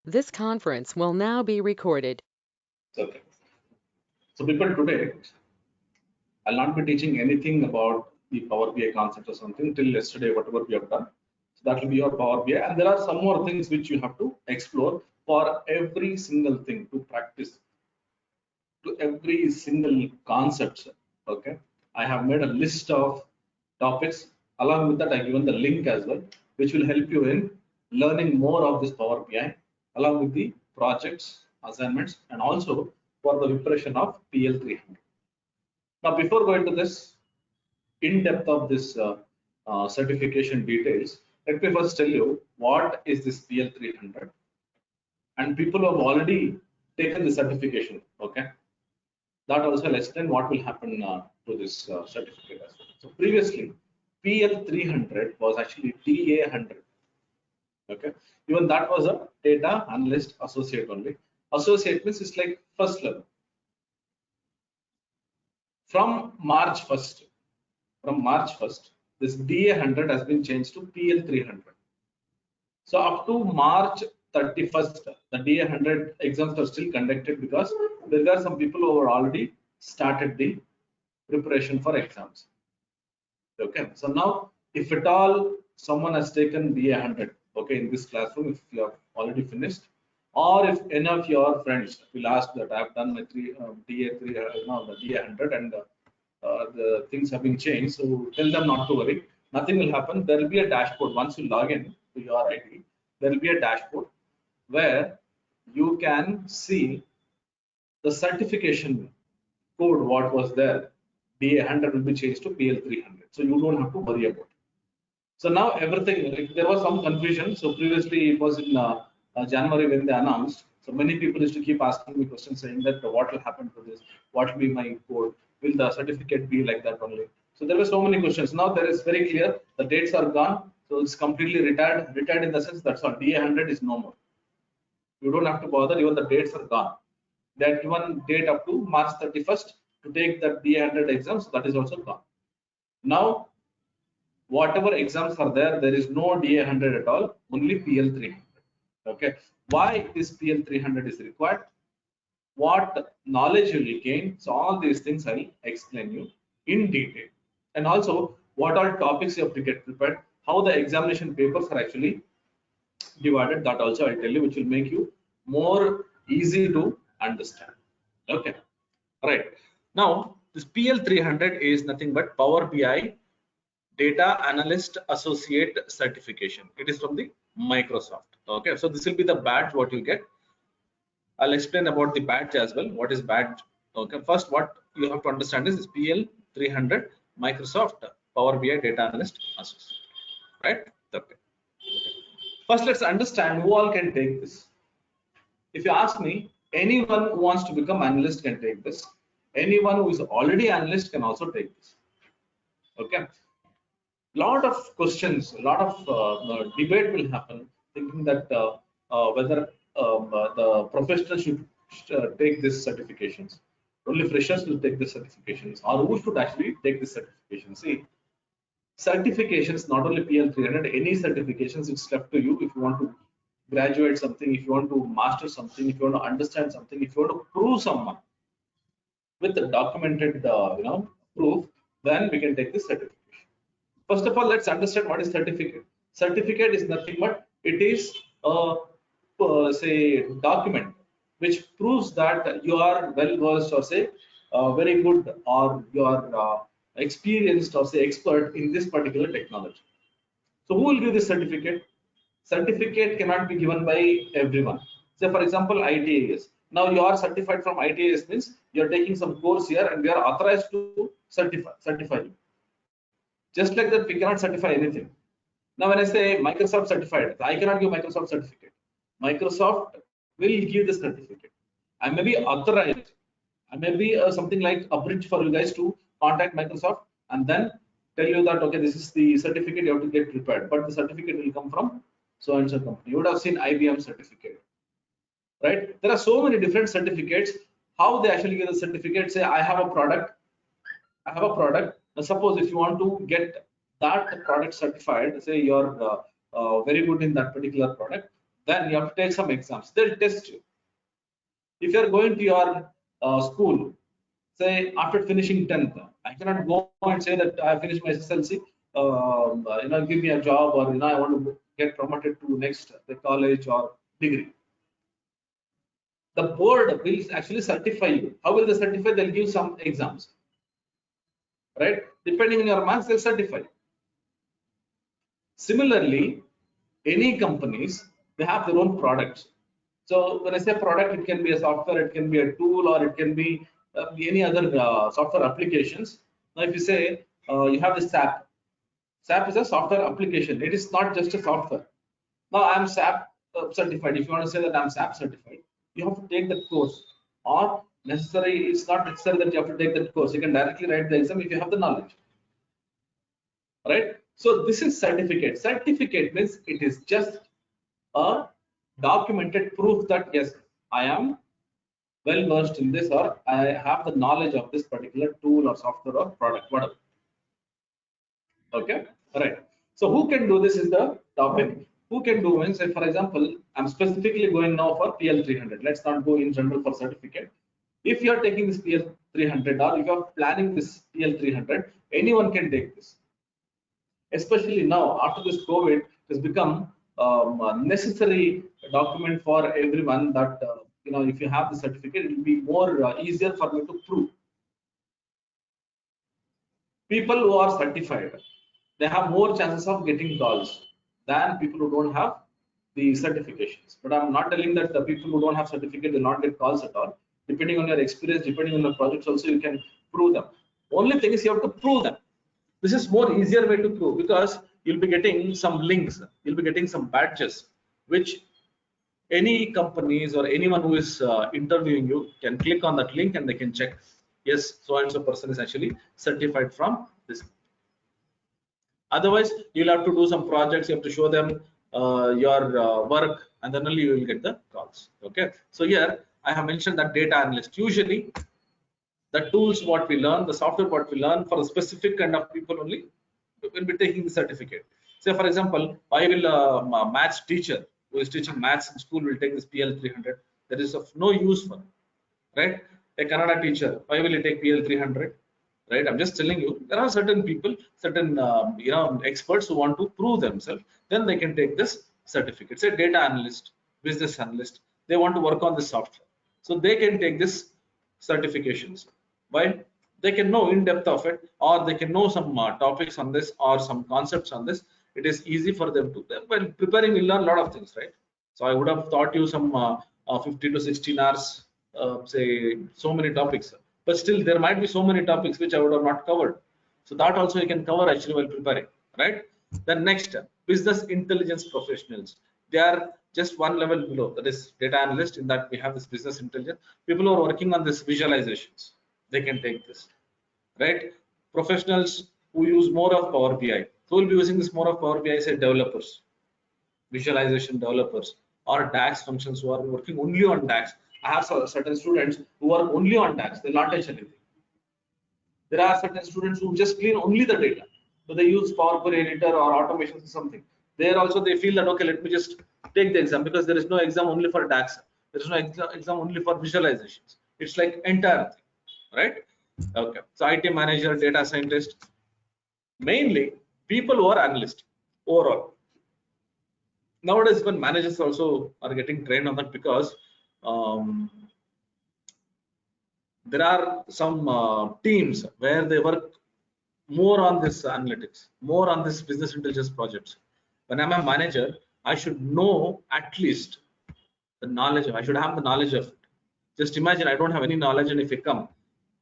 This conference will now be recorded. Okay. So people, today I'll not be teaching anything about the Power BI concept or something till yesterday, whatever we have done. So that will be your Power BI. And there are some more things which you have to explore for every single thing to practice, to every single concept. Okay. I have made a list of topics. Along with that, I given the link as well, which will help you in learning more of this Power BI, along with the projects, assignments, and also for the preparation of PL300. Now, before going to this in depth of this certification details, let me first tell you what is this PL300. And people who have already taken the certification, okay, that also will explain what will happen to this certificate as well. So previously, PL300 was actually DA100. Okay, even that was a data analyst associate only. Associate means it's like first level. From March 1st, this DA100 has been changed to PL300. So up to March 31st, the DA100 exams are still conducted because there are some people who are already started the preparation for exams. Okay, so now if at all someone has taken DA100, okay, in this classroom, if you have already finished, or if any of your friends will ask that I have done my DA3, the DA100, and the things have been changed, so tell them not to worry. Nothing will happen. There will be a dashboard once you log in to your ID. There will be a dashboard where you can see the certification code what was there. DA100 will be changed to PL300, so you don't have to worry about it. So now everything, like, there was some confusion. So previously it was in January when they announced. So many people used to keep asking me questions saying that what will happen to this? What will be my code? Will the certificate be like that only? So there were so many questions. Now there is very clear. The dates are gone. So it's completely retired. Retired in the sense that's all. DA100 is no more. You don't have to bother. Even the dates are gone. They are given date up to March 31st to take the DA100 exams. That is also gone. Now whatever exams are there, there is no DA100 at all, only PL300. Okay, why this PL300 is required? What knowledge you will gain? So all these things I'll explain you in detail, and also what all topics you have to get prepared, how the examination papers are actually divided. That also I'll tell you, which will make you more easy to understand. Okay, right. Now this PL300 is nothing but Power BI Data Analyst Associate certification. It is from the Microsoft. Okay, so this will be the badge what you get. I'll explain about the badge as well. What is badge? Okay, first what you have to understand is PL300 Microsoft Power BI Data Analyst Associate. Right? Okay. First, let's understand who all can take this. If you ask me, anyone who wants to become analyst can take this. Anyone who is already analyst can also take this. Okay. Lot of questions, a lot of debate will happen, thinking that whether the professionals should take these certifications. Only freshers will take the certifications, or who should actually take the certification. See, certifications, not only PL300, any certifications, it's left to you if you want to graduate something, if you want to master something, if you want to understand something, if you want to prove someone with the documented proof, then we can take this certification. First of all, let's understand what is certificate. Certificate is nothing but it is a say document which proves that you are well versed, or say very good, or you are experienced, or say expert in this particular technology. So who will give this certificate? Certificate cannot be given by everyone. Say for example, ITAS. Now you are certified from ITAS means you are taking some course here, and we are authorized to certify you. Just like that, we cannot certify anything. Now, when I say Microsoft certified, I cannot give Microsoft certificate. Microsoft will give the certificate. I may be authorized. I may be something like a bridge for you guys to contact Microsoft and then tell you that, okay, this is the certificate you have to get prepared. But the certificate will come from so and so company. You would have seen IBM certificate, right? There are so many different certificates. How they actually give the certificate? Say, I have a product. Now, suppose if you want to get that product certified, say you're very good in that particular product, Then you have to take some exams. They'll test you. If you're going to your school, say after finishing 10th, I cannot go and say that I finished my SSLC, give me a job, or I want to get promoted to next the college or degree. The board will actually certify you. How will they certify? They'll give some exams, right? Depending on your marks, they'll certify. Similarly, any companies, they have their own products. So when I say product, it can be a software, it can be a tool, or it can be any other software applications. Now, if you say you have this SAP, SAP is a software application. It is not just a software. Now I'm SAP certified. If you want to say that I'm SAP certified, you have to take that course. Or necessary, it's not necessary that you have to take that course. You can directly write the exam if you have the knowledge. Right? So this is certificate. Certificate means it is just a documented proof that yes, I am well versed in this, or I have the knowledge of this particular tool or software or product, whatever. Okay, right. So who can do this is the topic. Who can do means, say for example, I'm specifically going now for PL300. Let's not go in general for certificate. If you are taking this PL300 or if you are planning this PL300, anyone can take this. Especially now after this COVID, it has become a necessary document for everyone that if you have the certificate, it will be more easier for me to prove. People who are certified, they have more chances of getting calls than people who don't have the certifications. But I'm not telling that the people who don't have certificate will not get calls at all. Depending on your experience, depending on your projects, also you can prove them. Only thing is you have to prove them. This is more easier way to prove because you'll be getting some links, you'll be getting some badges, which any companies or anyone who is interviewing you can click on that link and they can check, yes, so and so person is actually certified from this. Otherwise, you'll have to do some projects, you have to show them your work, and then only you will get the calls. Okay, so here I have mentioned that data analyst. Usually, the tools what we learn, the software what we learn for a specific kind of people only will be taking the certificate. Say for example, I will a maths teacher who is teaching maths in school will take this PL300. That is of no use for him, right? A Kannada teacher, why will he take PL300? Right? I'm just telling you, there are certain people, certain experts who want to prove themselves. Then they can take this certificate. Say data analyst, business analyst, they want to work on this software, so they can take this certifications. Why? They can know in depth of it, or they can know some topics on this or some concepts on this. It is easy for them to. When preparing, we learn a lot of things, right? So I would have taught you some 50 to 16 hours, say so many topics, but still there might be so many topics which I would have not covered. So that also you can cover actually while preparing, right? Then next, business intelligence professionals. They are just one level below, that is data analyst. In that we have this business intelligence. People who are working on this visualizations, they can take this, right? Professionals who use more of Power BI. Who will be using this more of Power BI? Say developers, visualization developers, or DAX functions who are working only on DAX. I have certain students who are only on DAX, they'll not touch anything. There are certain students who just clean only the data. So they use PowerPoint editor or automations or something. There also they feel that okay, let me just take the exam because there is no exam only for DAX. There is no exam only for visualizations. It's like entire thing, right? Okay. So IT manager, data scientist, mainly people who are analyst overall. Nowadays even managers also are getting trained on that because um, there are some teams where they work more on this analytics, more on this business intelligence projects. When I'm a manager, I should know at least the knowledge of, I should have the knowledge of it. Just imagine I don't have any knowledge, and if you come,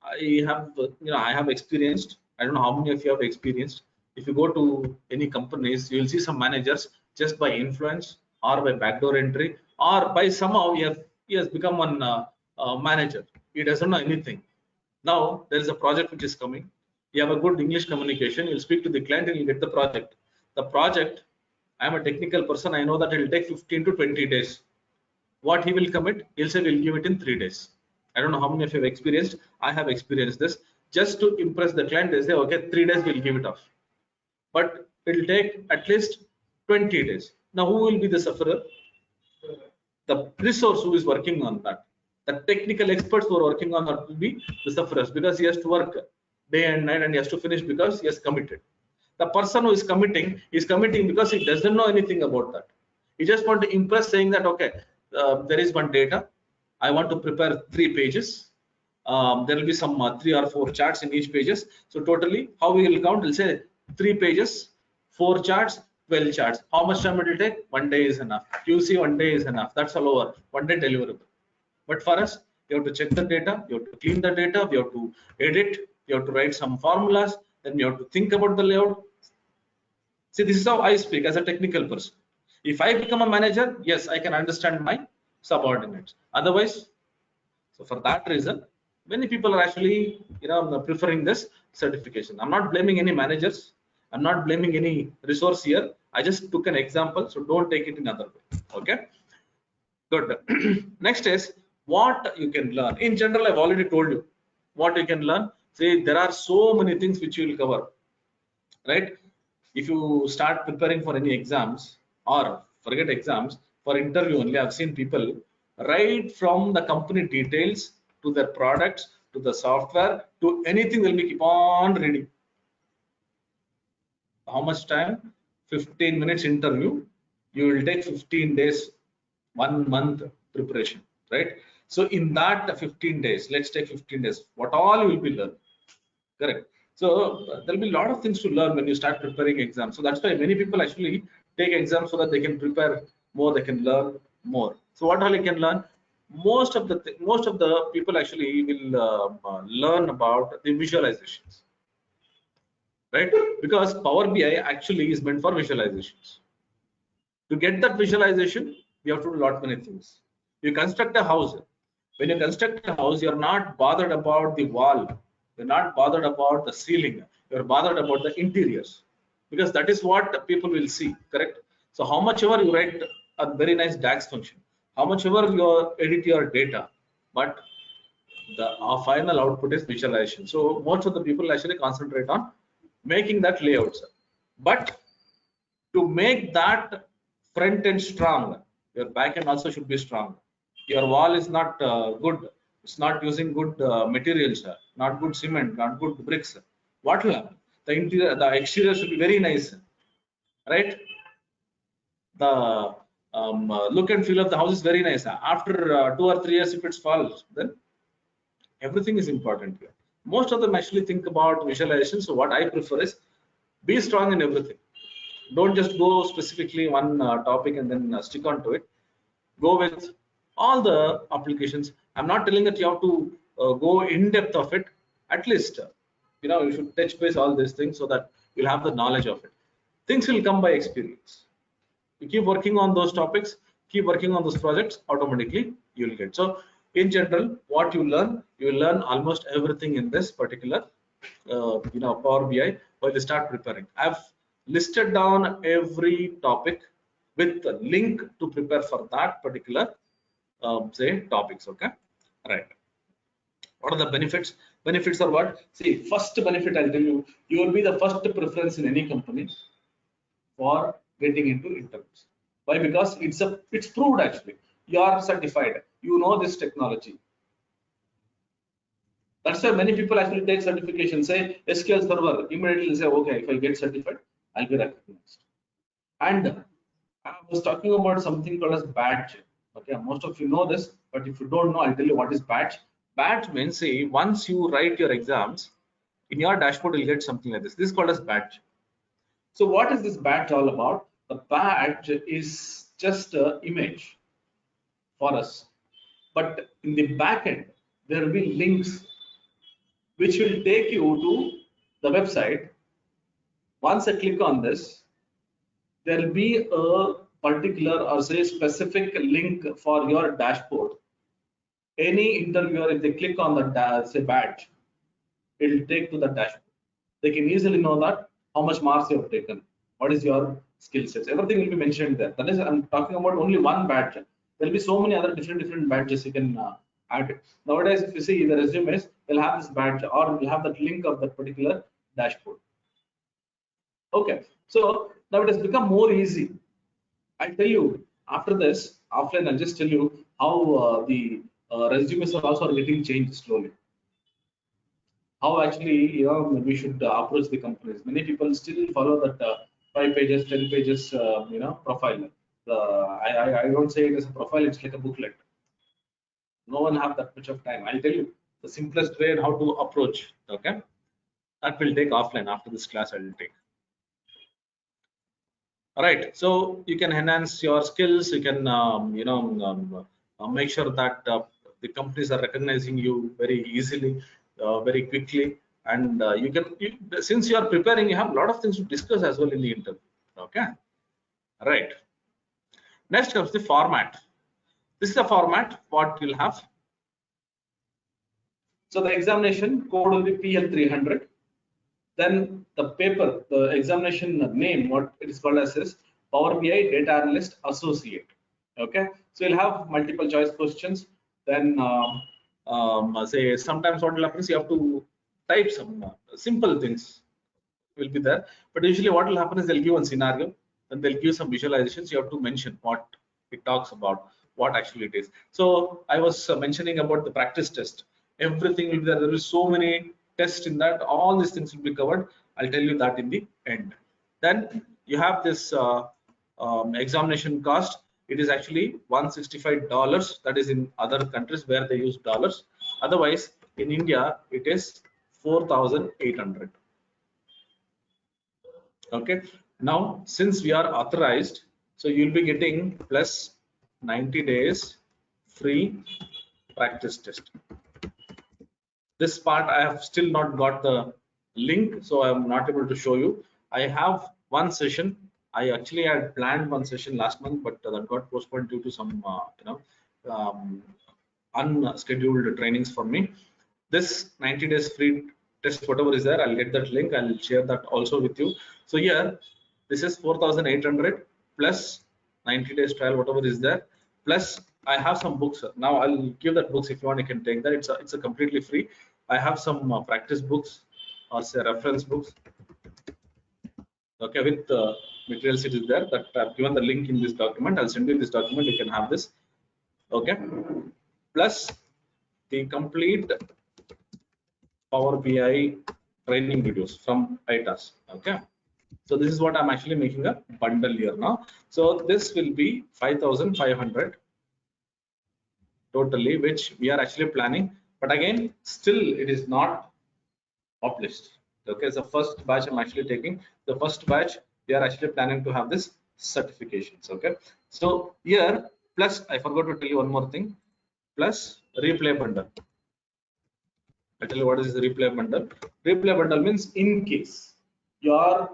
I have I have experienced, I don't know how many of you have experienced. If you go to any companies, you will see some managers just by influence or by backdoor entry or by somehow he has become one manager. He doesn't know anything. Now there is a project which is coming. You have a good English communication, you'll speak to the client and you'll get the project. The project, I'm a technical person, I know that it will take 15 to 20 days. What he will commit, he'll say we'll give it in 3 days. I don't know how many of you have experienced. I have experienced this. Just to impress the client, they say okay, 3 days we'll give it off, but it'll take at least 20 days. Now who will be the sufferer? the resource who is working on that, the technical experts who are working on that will be the sufferers, because he has to work day and night and he has to finish because he has committed. The person who is committing because he doesn't know anything about that. He just want to impress, saying that okay, there is one data, I want to prepare 3 pages. There will be some 3 or 4 charts in each pages. So totally, how we will count? We'll say 3 pages, 4 charts, 12 charts. How much time it will take? 1 day is enough. You see, 1 day is enough. That's all over. 1 day deliverable. But for us, you have to check the data, you have to clean the data, you have to edit, you have to write some formulas, then you have to think about the layout. See, this is how I speak as a technical person. If I become a manager, yes, I can understand my subordinates. Otherwise, so for that reason, many people are actually, preferring this certification. I'm not blaming any managers. I'm not blaming any resource here. I just took an example, so don't take it in other way. Okay, good. Next is what you can learn. In general, I've already told you what you can learn. See, there are so many things which you will cover, right? If you start preparing for any exams, or forget exams, for interview only, I've seen people right from the company details to their products to the software to anything, they'll be keep on reading. How much time? 15 minutes interview, you will take 15 days, 1 month preparation, right? So in that 15 days, let's take 15 days, what all you will be learning. Correct. So there'll be a lot of things to learn when you start preparing exams. So that's why many people actually take exams so that they can prepare more, they can learn more. So what all you can learn? Most of the people actually will learn about the visualizations, right? Because Power BI actually is meant for visualizations. To get that visualization, you have to do a lot many things. You construct a house. When you construct a house, you're not bothered about the wall. You're not bothered about the ceiling. You're bothered about the interiors, because that is what people will see. Correct. So how much ever you write a very nice DAX function, how much ever you edit your data, but the final output is visualization. So most of the people actually concentrate on making that layouts. But to make that front end strong, your back end also should be strong. Your wall is not good, it's not using good materials, not good cement, not good bricks. What will happen? The interior, the exterior should be very nice, right? The look and feel of the house is very nice. After 2 or 3 years, if it falls, then everything is important here. Most of them actually think about visualization. So what I prefer is be strong in everything. Don't just go specifically one topic and then stick on to it. Go with all the applications. I'm not telling that you have to go in depth of it. At least you should touch base all these things so that you'll have the knowledge of it. Things will come by experience. You keep working on those topics, keep working on those projects, automatically you will get. So in general, what you learn almost everything in this particular Power BI while you start preparing. I've listed down every topic with the link to prepare for that particular say topics. Okay, right. What are the benefits? Benefits are what? See, first benefit I'll tell you, you will be the first preference in any company for getting into interviews. Why? Because it's proved actually. You are certified. You know this technology. That's why many people actually take certification, say SQL Server, immediately say, okay, if I get certified, I'll be recognized. And I was talking about something called as badge. Okay, most of you know this, but if you don't know, I'll tell you what is badge. Badge means, see, once you write your exams, in your dashboard, you'll get something like this. This is called as badge. So what is this badge all about? The badge is just an image for us. But in the back end, there will be links which will take you to the website. Once I click on this, there will be a particular or say specific link for your dashboard. Any interviewer, if they click on the say badge, it will take to the dashboard. They can easily know that how much marks you have taken, what is your skill sets, everything will be mentioned there. That is, I'm talking about only one badge. There will be so many other different badges you can add it. Nowadays, if you see the resumes, they'll have this badge or will have that link of that particular dashboard. Okay, so now it has become more easy. I tell you, after this, offline, I'll just tell you how the resumes are also getting changed slowly. How actually we should approach the companies. Many people still follow that 5 pages, 10 pages profile. I don't say it as a profile, it's like a booklet. No one have that much of time. I'll tell you the simplest way and how to approach. Okay, that will take offline. After this class I will take. All right, so you can enhance your skills. You can make sure that the companies are recognizing you very easily, very quickly, and since you are preparing, you have a lot of things to discuss as well in the interview. Okay, right. Next comes the format. This is the format what you'll have. So the examination code will be PL300. Then the paper, the examination name, what it is called as is Power BI Data Analyst Associate. Okay, so you'll have multiple choice questions. Then say sometimes what will happen is you have to type some simple things will be there, but usually what will happen is they'll give one scenario, then they'll give some visualizations. You have to mention what it talks about, what actually it is. So I was mentioning about the practice test. Everything will be there. There will be so many tests in that. All these things will be covered. I'll tell you that in the end. Then you have this examination cost. It is actually $165. That is in other countries where they use dollars. Otherwise, in India, it is 4,800. Okay, now since we are authorized, so you'll be getting plus 90 days free practice test. This part I have still not got the link, so I'm not able to show you. I have one session. I actually had planned one session last month, but that got postponed due to some unscheduled trainings for me. This 90 days free test, whatever is there, I'll get that link. I'll share that also with you. So here, this is 4,800 plus 90 days trial, whatever is there. Plus, I have some books. Now I'll give that books if you want. You can take that. It's a completely free. I have some practice books or say reference books. Okay, with materials it is there. That I've given the link in this document. I'll send you this document. You can have this. Okay, plus the complete Power BI training videos from ITAS. Okay, so this is what I'm actually making a bundle here now. So this will be 5,500 totally, which we are actually planning. But again, still it is not published. Okay, so first batch I'm actually taking. The first batch we are actually planning to have this certifications. Okay, so here plus I forgot to tell you one more thing. Plus replay bundle. I tell you what is the replay bundle. Replay bundle means in case you are,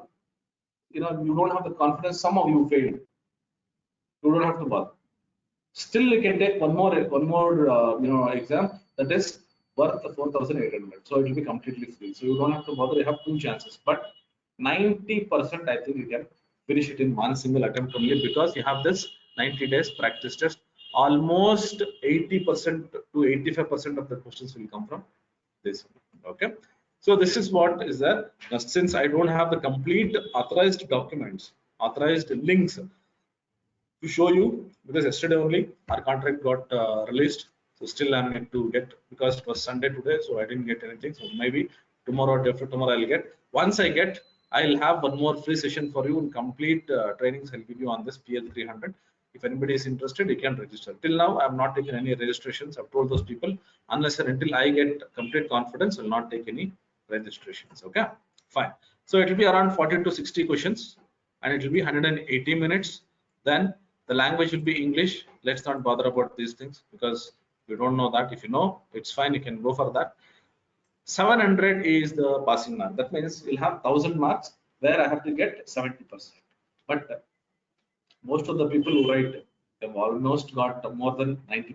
you don't have the confidence. Some of you failed. You don't have to bother. Still, you can take one more exam that is worth 4,800. So it will be completely free. So you don't have to bother. You have two chances, but 90% I think you can finish it in one single attempt only, because you have this 90 days practice test. Almost 80% to 85% of the questions will come from this. Okay, so this is what is there. Now, since I don't have the complete authorized documents, authorized links to show you, because yesterday only our contract got released, so still I'm yet to get, because it was Sunday today, so I didn't get anything. So maybe tomorrow or day after tomorrow I'll get. Once I get, I'll have one more free session for you, and complete trainings I'll give you on this PL300. If anybody is interested, you can register. Till now I have not taken any registrations. I've told those people, unless and until I get complete confidence, I'll not take any registrations. Okay, fine. So it will be around 40 to 60 questions, and it will be 180 minutes. Then the language will be English. Let's not bother about these things, because you don't know that. If you know, it's fine, you can go for that. 700 is the passing mark. That means you'll have 1,000 marks where I have to get 70%. But most of the people who write have almost got more than 90%.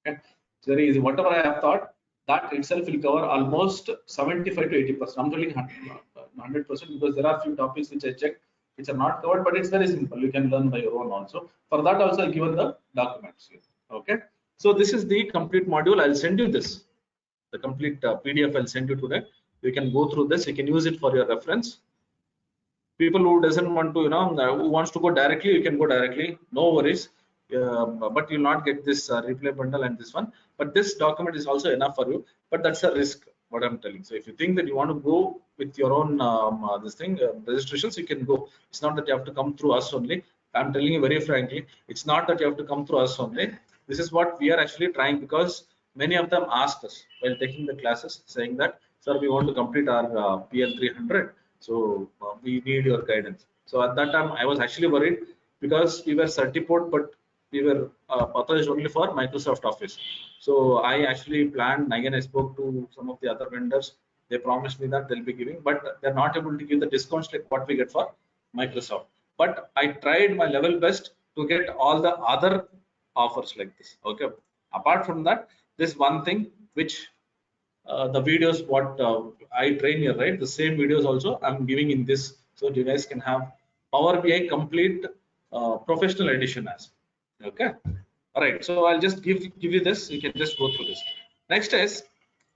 Okay, it's very easy. Whatever I have thought, that itself will cover almost 75 to 80%. I'm telling 100%, because there are few topics which I checked which are not covered, but it's very simple. You can learn by your own also. For that also, I've given the documents here. Okay, so this is the complete module. I'll send you this, the complete PDF. I'll send you today. You can go through this. You can use it for your reference. People who doesn't want to, who wants to go directly, you can go directly. No worries. but you'll not get this replay bundle and this one. But this document is also enough for you. But that's a risk, what I'm telling. So if you think that you want to go with your own this thing registrations, you can go. It's not that you have to come through us only. I'm telling you very frankly, it's not that you have to come through us only. This is what we are actually trying, because many of them asked us while taking the classes, saying that, sir, we want to complete our PL 300, so we need your guidance. So at that time, I was actually worried, because we were certified, but we were authorized only for Microsoft Office. So I actually planned. Again, I spoke to some of the other vendors. They promised me that they'll be giving, but they're not able to give the discounts like what we get for Microsoft. But I tried my level best to get all the other offers like this. Okay. Apart from that, this one thing which the videos what I train here, right? The same videos also I'm giving in this, so you guys can have Power BI complete professional edition as. Okay. All right. So I'll just give you this. You can just go through this. Next is,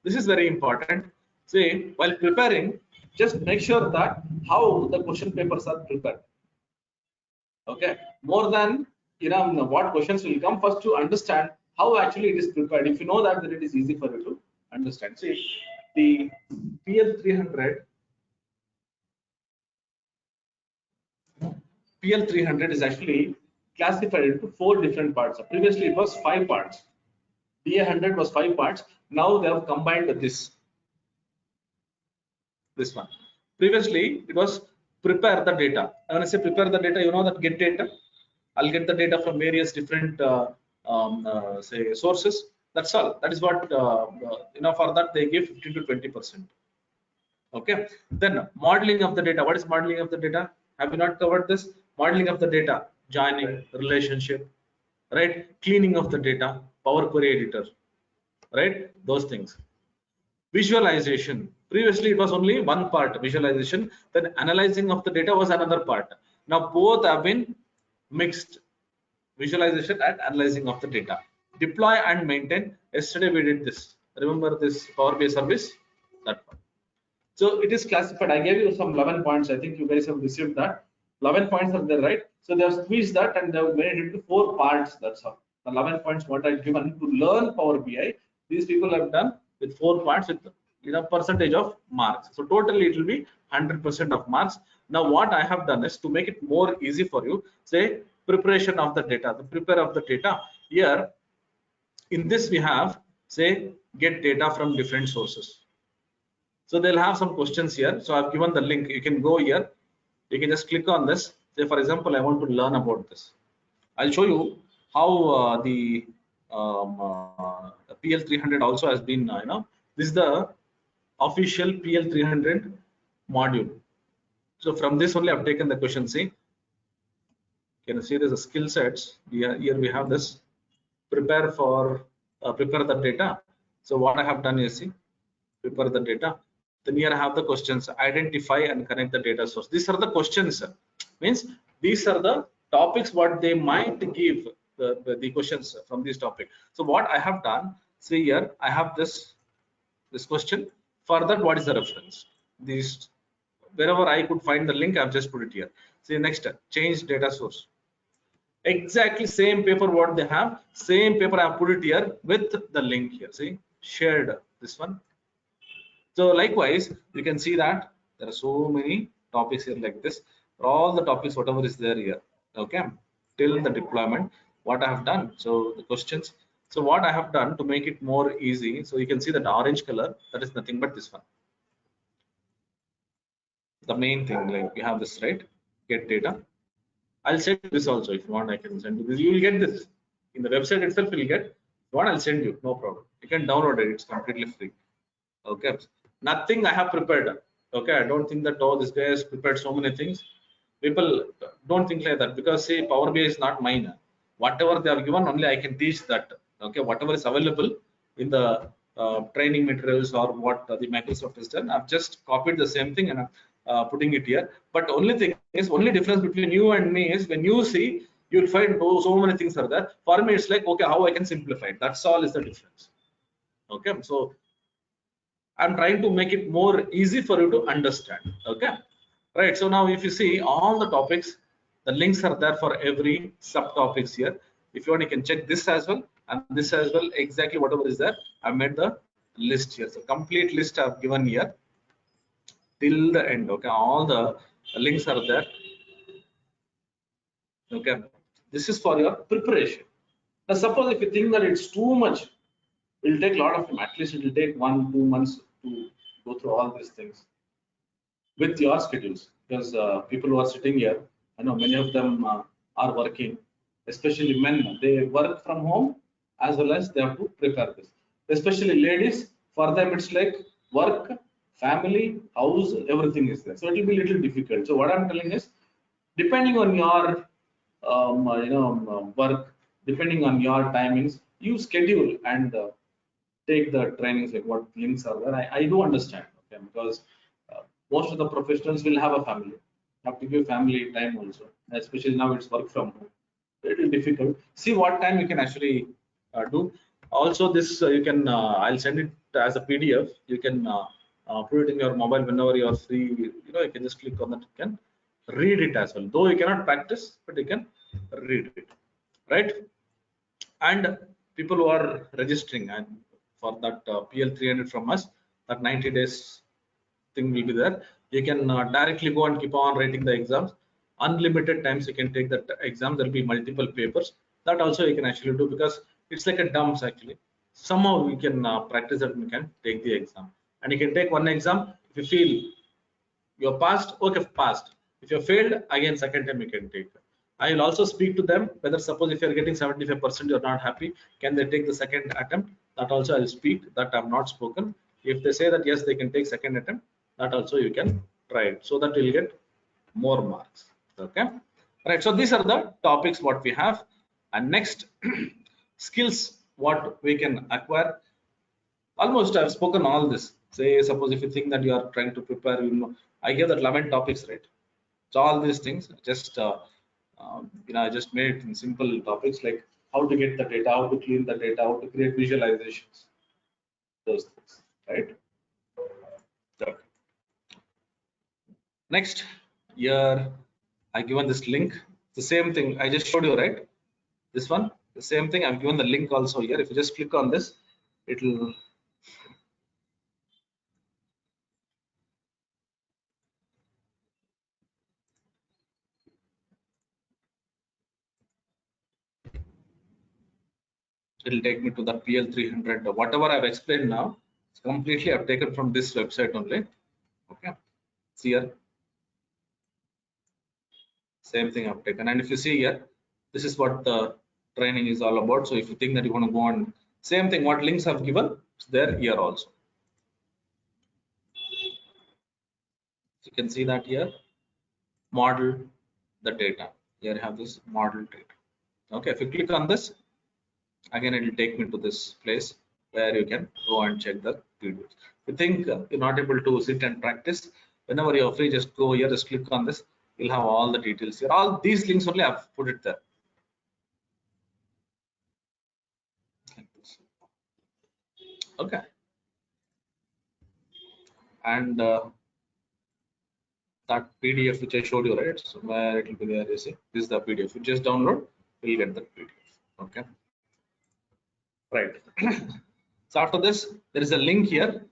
this is very important. See, while preparing, just make sure that how the question papers are prepared. Okay, more than what questions will come, first to understand how actually it is prepared. If you know that, then it is easy for you to understand. See, the PL300 is actually classified into 4 different parts. Previously it was 5 parts. DA100 was 5 parts. Now they have combined this one. Previously it was prepare the data. When I say prepare the data, you know that get data. I'll get the data from various different say sources. That's all. That is what for that they give 15 to 20%. Okay. Then modeling of the data. What is modeling of the data? Have you not covered this? Modeling of the data, joining, relationship, right? Cleaning of the data, Power Query editor, right? Those things. Visualization. Previously it was only one part, visualization. Then analyzing of the data was another part. Now both have been mixed, visualization and analyzing of the data. Deploy and maintain. Yesterday we did this. Remember this Power BI service? That one. So it is classified. I gave you some 11 points. I think you guys have received that. 11 points are there, right? So they have squeezed that and they have made it into 4 parts. That's all. The 11 points what I've given to learn Power BI, these people have done with 4 parts with percentage of marks. So totally it will be 100% of marks. Now what I have done is to make it more easy for you. Say preparation of the data, the prepare of the data. Here in this we have, say, get data from different sources. So they'll have some questions here. So I've given the link. You can go here. You can just click on this. Say, for example, I want to learn about this. I'll show you how the PL300 also has been, this is the official PL300 module. So from this only I've taken the question. See, can you see there's a skill sets. Here we have this prepare the data. So what I have done is, see, prepare the data. Then here I have the questions, identify and connect the data source. These are the questions, means these are the topics what they might give the questions from this topic. So what I have done, see here, I have this question. For that, what is the reference? These, wherever I could find the link, I've just put it here. See, next, change data source. Exactly same paper what they have, same paper I have put it here with the link here. See, shared this one. So likewise, you can see that there are so many topics here like this. For all the topics, whatever is there here, okay, till the deployment, what I have done. So the questions. So what I have done to make it more easy, so you can see that orange color, that is nothing but this one. The main thing, like you have this, right? Get data. I'll send this also if you want. I can send you this. You will get this in the website itself. You'll get one. I'll send you. No problem. You can download it. It's completely free. Okay, nothing I have prepared. Okay, I don't think that this guy has prepared so many things. People don't think like that, because see, Power BI is not mine. Whatever they are given, only I can teach that. Okay, whatever is available in the training materials or what the Microsoft has done, I've just copied the same thing and I'm putting it here. But only thing is, only difference between you and me is when you see, you'll find so many things are there. For me, it's like, okay, how I can simplify it. That's all is the difference. Okay, so I'm trying to make it more easy for you to understand. Okay, right. So now if you see all the topics, the links are there for every subtopics here. If you want, you can check this as well and this as well. Exactly whatever is there, I've made the list here. So complete list I've given here till the end. Okay, all the links are there. Okay, this is for your preparation. Now suppose if you think that it's too much, it will take a lot of time. At least it will take 1-2 months to go through all these things with your schedules, because people who are sitting here, I know many of them are working, especially men. They work from home as well as they have to prepare this. Especially ladies, for them it's like work, family, house, everything is there. So it will be a little difficult. So what I'm telling is, depending on your work, depending on your timings, you schedule and take the trainings, like what links are there. I do understand, okay, because most of the professionals will have a family, have to give family time also, especially now it's work from home. It is difficult. See what time you can actually do. Also, this you can, I'll send it as a PDF. You can put it in your mobile whenever you are free. You can just click on that. You can read it as well. Though you cannot practice, but you can read it, right? And people who are registering and for that PL 300 from us, that 90 days thing will be there. You can directly go and keep on writing the exams. Unlimited times you can take that exam. There will be multiple papers. That also you can actually do, because it's like a dumps actually. Somehow we can practice that, we can take the exam. And you can take one exam. If you feel you're passed, okay, passed. If you're failed, again second time you can take. I will also speak to them whether, suppose if you're getting 75%, you're not happy, can they take the second attempt? That also I'll speak. That I've not spoken. If they say that yes, they can take second attempt, that also you can try it, so that you'll get more marks. Okay, right. So these are the topics what we have. And next, skills what we can acquire. Almost I've spoken all this. Say suppose if you think that you are trying to prepare, I gave that 11 topics, right? So all these things, just I just made it in simple topics, like how to get the data, how to clean the data, how to create visualizations, those things, right? So, next, here I given this link. The same thing I just showed you, right? This one, the same thing. I've given the link also here. If you just click on this, it'll take me to the PL 300. Whatever I've explained now, it's completely I've taken from this website only. Okay, see here, same thing I've taken. And if you see here, this is what the training is all about. So if you think that you want to go on, same thing, what links I've given, it's there here also. So you can see that here, model the data. Here you have this model data. Okay, if you click on this, again it will take me to this place where you can go and check the videos. If you think you're not able to sit and practice, whenever you're free, just go here, just click on this. You'll have all the details here. All these links only I've put it there. Okay, and that PDF which I showed you, right? So where it will be there, you see, this is the PDF. You just download, you'll get the PDF. Okay, right. So after this, there is a link here.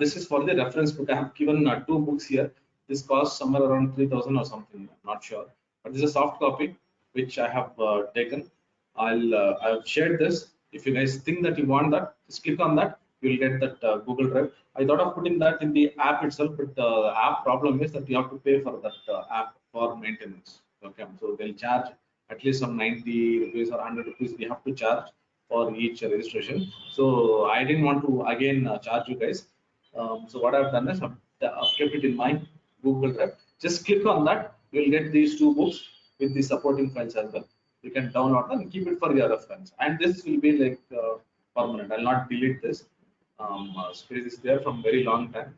This is for the reference book. I have given two books here. This costs somewhere around 3,000 or something. I'm not sure, but this is a soft copy which I have taken. I've shared this. If you guys think that you want that, just click on that. You will get that Google Drive. I thought of putting that in the app itself, but the app problem is that you have to pay for that app for maintenance. Okay, so they'll charge at least some 90 rupees or 100 rupees. We have to charge for each registration. So I didn't want to again charge you guys. So what I've done is I've kept it in my Google Drive. Just click on that. You'll get these two books with the supporting files as well. You can download them and keep it for your reference. And this will be like permanent. I'll not delete this. Space is there from very long time.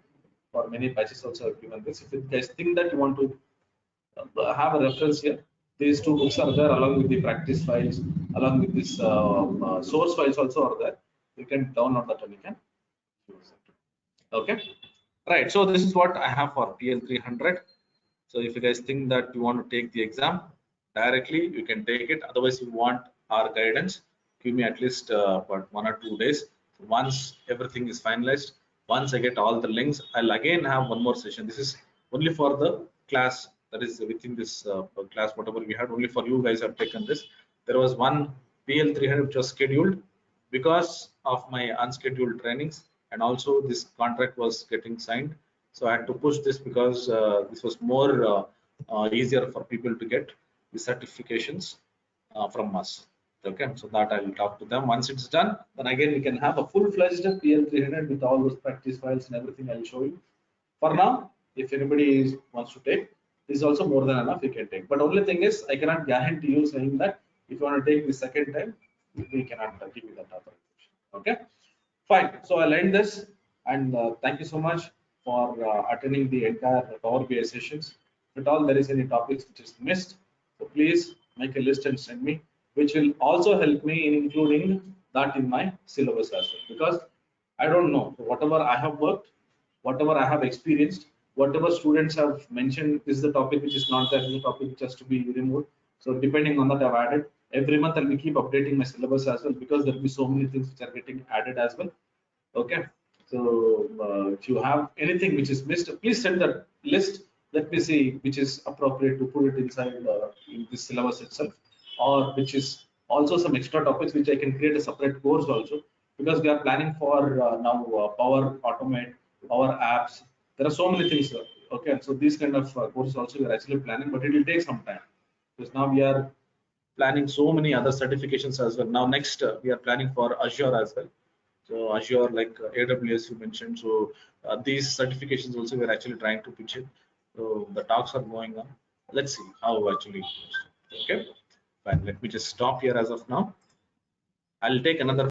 For many patches also I've given this. If you guys think that you want to have a reference here, these two books are there along with the practice files, along with this source files also are there. You can download that and you can use it. Okay, right. So this is what I have for PL 300. So if you guys think that you want to take the exam, directly, you can take it. Otherwise, you want our guidance, give me at least about 1 or 2 days. Once everything is finalized, once I get all the links, I'll again have one more session. This is only for the class, that is within this class, whatever we had, only for you guys have taken this. There was one PL 300 which was scheduled because of my unscheduled trainings, and also this contract was getting signed. So I had to push this because this was more easier for people to get the certifications from us. Okay, so that I will talk to them. Once it's done, then again we can have a full-fledged PL 300 with all those practice files and everything. I'll show you. For now, if anybody wants to take, this is also more than enough. You can take. But only thing is, I cannot guarantee you saying that if you want to take the second time, we cannot give you that authorization. Okay, fine. So I'll end this, and thank you so much for attending the entire Power BI sessions. If at all there is any topics which is missed, so please make a list and send me, which will also help me in including that in my syllabus as well. Because I don't know, whatever I have worked, whatever I have experienced, whatever students have mentioned, this is the topic which is not there, this is the topic which has to be removed. So depending on that, I've added. Every month I'll be keep updating my syllabus as well, because there'll be so many things which are getting added as well. Okay. So if you have anything which is missed, please send that list. Let me see which is appropriate to put it inside in this syllabus itself, or which is also some extra topics which I can create a separate course also, because we are planning for now Power Automate, Power Apps. There are so many things. Okay, so these kind of courses also we are actually planning, but it will take some time, because now we are planning so many other certifications as well. Now next we are planning for Azure as well. So Azure, like AWS you mentioned. So these certifications also we're actually trying to pitch it. So the talks are going on. Let's see how actually it goes. Okay, fine. Let me just stop here as of now. I'll take another